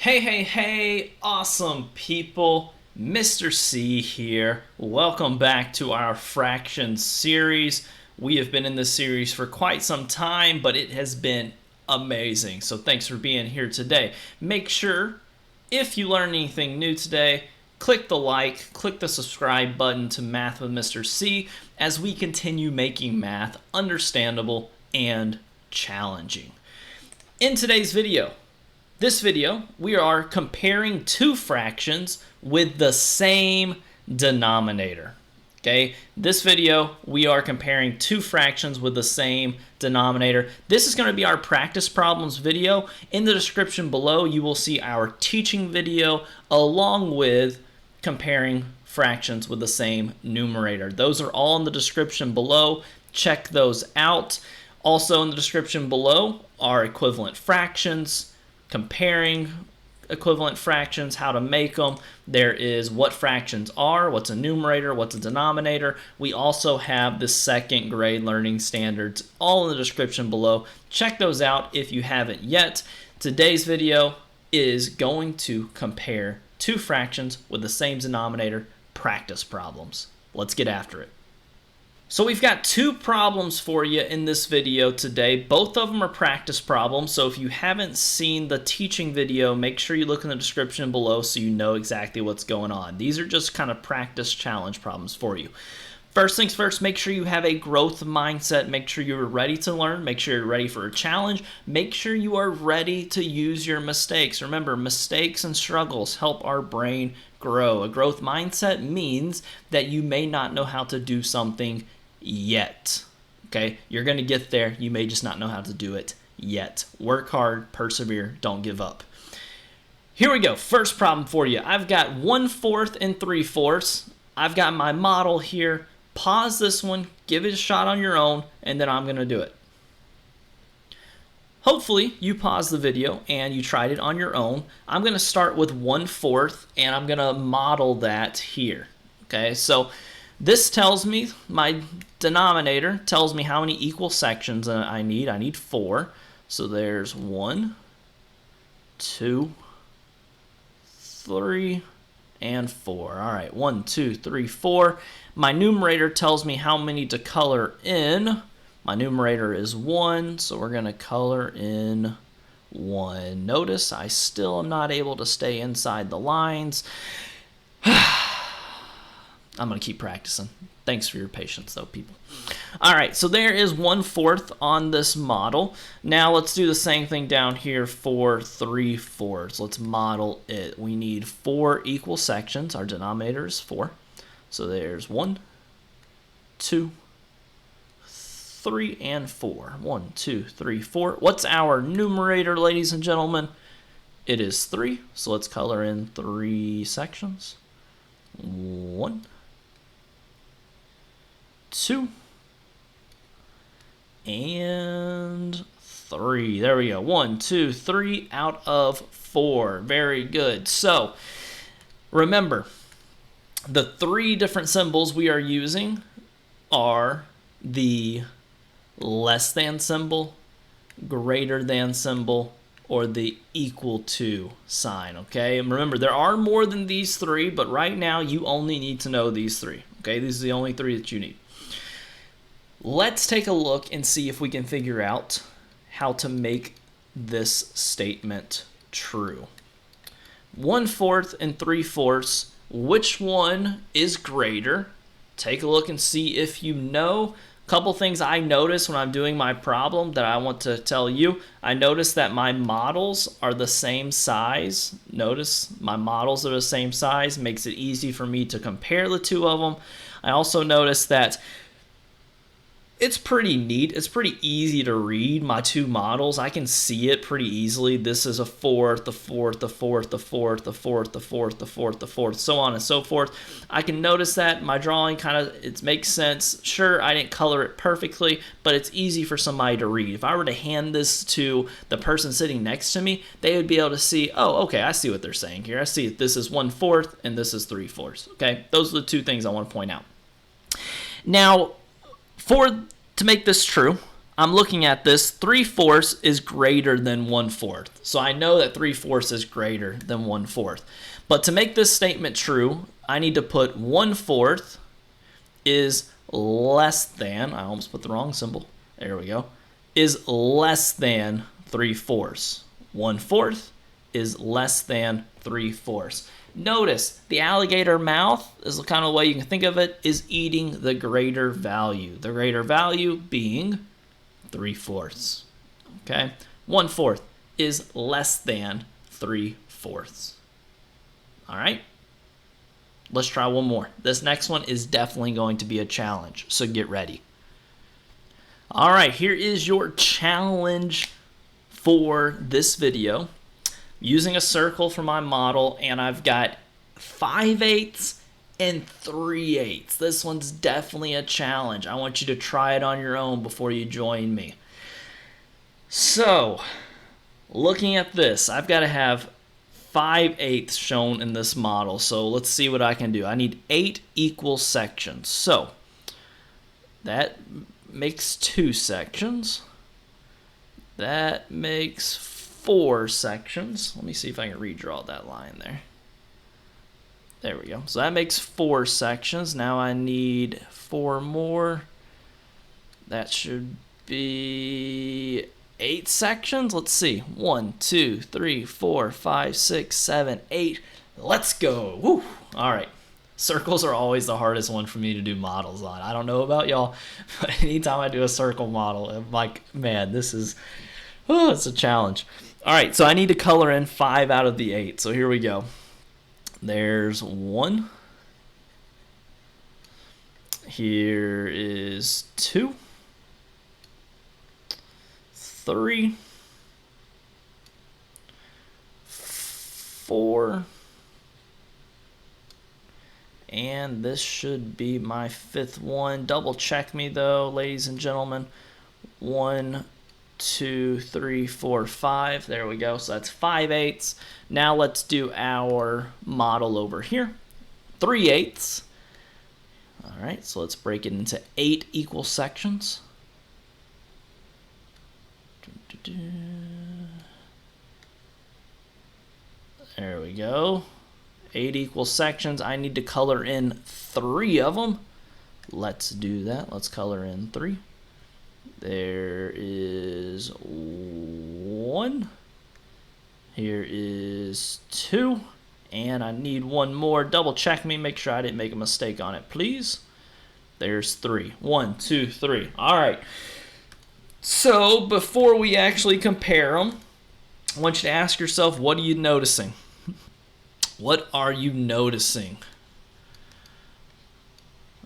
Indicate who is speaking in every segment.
Speaker 1: Hey, awesome people. Mr. C here. Welcome back to our fractions series. We have been in this series for quite some time, but it has been amazing. So thanks for being here today. Make sure, if you learned anything new today, click the like, click the subscribe button to Math with Mr. C as we continue making math understandable and challenging. In today's video, we are comparing two fractions with the same denominator. Okay, this video, we are comparing two fractions with the same denominator. This is going to be our practice problems video. In the description below, you will see our teaching video along with comparing fractions with the same numerator. Those are all in the description below. Check those out. Also in the description below are equivalent fractions, comparing equivalent fractions, how to make them. There is what fractions are, what's a numerator, what's a denominator. We also have the second grade learning standards all in the description below. Check those out if you haven't yet. Today's video is going to compare two fractions with the same denominator, practice problems. Let's get after it. So we've got two problems for you in this video today. Both of them are practice problems, so if you haven't seen the teaching video, make sure you look in the description below so you know exactly what's going on. These are just kind of practice challenge problems for you. First things first, make sure you have a growth mindset. Make sure you're ready to learn. Make sure you're ready for a challenge. Make sure you are ready to use your mistakes. Remember, mistakes and struggles help our brain grow. A growth mindset means that you may not know how to do something yet. Okay, you're going to get there. You may just not know how to do it yet. Work hard, persevere, don't give up. Here we go. First problem for you. I've got 1/4 and 3/4. I've got my model here. Pause this one, give it a shot on your own, and then I'm going to do it. Hopefully you paused the video and you tried it on your own. I'm going to start with 1/4 and I'm going to model that here. Okay, so this tells me, my denominator tells me how many equal sections I need. I need 4. So there's 1, 2, 3, and 4. All right, 1, 2, 3, 4. My numerator tells me how many to color in. My numerator is 1, so we're going to color in 1. Notice I still am not able to stay inside the lines. I'm going to keep practicing. Thanks for your patience, though, people. All right, so there is 1/4 on this model. Now let's do the same thing down here for 3/4. Let's model it. We need 4 equal sections. Our denominator is 4. So there's 1, 2, 3, and 4. 1, 2, 3, 4. What's our numerator, ladies and gentlemen? It is 3. So let's color in 3 sections. 1, 2, and 3. There we go. 1, 2, 3 out of 4. Very good. So remember, the 3 different symbols we are using are the less than symbol, greater than symbol, or the equal to sign. Okay, and remember, there are more than these 3, but right now you only need to know these 3. Okay, these are the only 3 that you need. Let's take a look and see if we can figure out how to make this statement true. 1/4 and 3/4, which one is greater? Take a look and see if you know. A couple things I notice when I'm doing my problem that I want to tell you. I notice that my models are the same size. Notice my models are the same size. Makes it easy for me to compare the two of them. I also notice that it's pretty neat. It's pretty easy to read my two models. I can see it pretty easily. This is a 4th, a 4th, a 4th, a 4th, a 4th, a 4th, a 4th, a 4th, so on and so forth. I can notice that my drawing it makes sense. Sure, I didn't color it perfectly, but it's easy for somebody to read. If I were to hand this to the person sitting next to me, they would be able to see, oh, okay, I see what they're saying here. I see this is 1/4 and this is 3/4. Okay, those are the 2 things I want to point out. Now, to make this true, I'm looking at this, 3/4 is greater than 1/4. So I know that 3/4 is greater than 1/4. But to make this statement true, I need to put 1/4 is less than, I almost put the wrong symbol, there we go, is less than 3/4. 1/4 is less than 3/4. Notice the alligator mouth is the kind of way you can think of it, is eating the greater value. The greater value being 3/4. Okay? 1/4 is less than 3/4. All right? Let's try one more. This next one is definitely going to be a challenge, so get ready. All right, here is your challenge for this video. Using a circle for my model, and I've got 5/8 and 3/8. This one's definitely a challenge. I want you to try it on your own before you join me. So, looking at this, I've got to have 5/8 shown in this model. So let's see what I can do. I need 8 equal sections. So that makes 2 sections. That makes 4 sections. Let me see if I can redraw that line there. There we go. So that makes 4 sections. Now I need 4 more. That should be 8 sections. Let's see. 1, 2, 3, 4, 5, 6, 7, 8. Let's go. Woo. All right. Circles are always the hardest one for me to do models on. I don't know about y'all, but anytime I do a circle model, I'm like, man, this is, it's a challenge. All right, so I need to color in 5 out of the 8. So here we go. There's 1. Here is 2. 3. 4. And this should be my 5th one. Double check me though, ladies and gentlemen. 1, 2, 3, 4, 5. There we go. So that's 5/8. Now let's do our model over here. 3/8. All right, so let's break it into 8 equal sections. There we go. 8 equal sections. I need to color in 3 of them. Let's do that. Let's color in 3. There is 1. Here is 2. And I need 1 more. Double check me. Make sure I didn't make a mistake on it, please. There's 3. 1, 2, 3. All right. So before we actually compare them, I want you to ask yourself, what are you noticing? What are you noticing?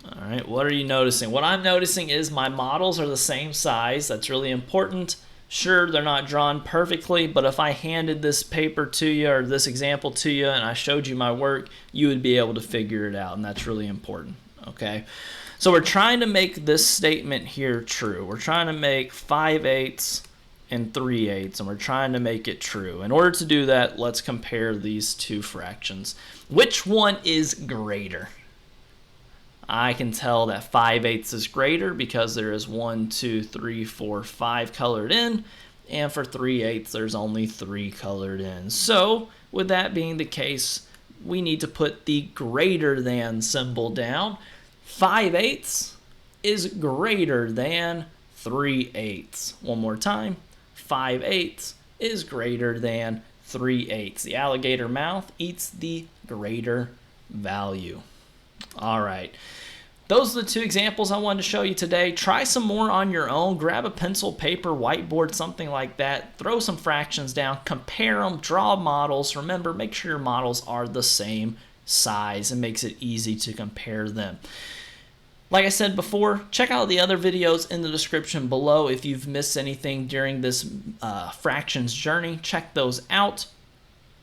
Speaker 1: All right, what are you noticing? What I'm noticing is my models are the same size. That's really important. Sure, they're not drawn perfectly, but if I handed this paper to you or this example to you and I showed you my work, you would be able to figure it out, and that's really important, okay? So we're trying to make this statement here true. We're trying to make 5/8 and 3/8, and we're trying to make it true. In order to do that, let's compare these 2 fractions. Which one is greater? I can tell that 5/8 is greater because there is 1, 2, 3, 4, 5 colored in, and for 3/8 there's only 3 colored in. So with that being the case, we need to put the greater than symbol down. 5/8 is greater than 3/8. One more time. 5/8 is greater than 3/8. The alligator mouth eats the greater value. All right. Those are the 2 examples I wanted to show you today. Try some more on your own. Grab a pencil, paper, whiteboard, something like that. Throw some fractions down. Compare them. Draw models. Remember, make sure your models are the same size. It makes it easy to compare them. Like I said before, check out the other videos in the description below. If you've missed anything during this fractions journey, check those out.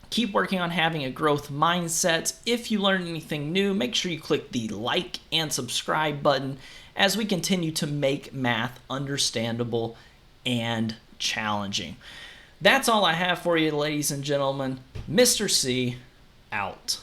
Speaker 1: Keep working on having a growth mindset. If you learned anything new, make sure you click the like and subscribe button as we continue to make math understandable and challenging. That's all I have for you, ladies and gentlemen. Mr. C, out.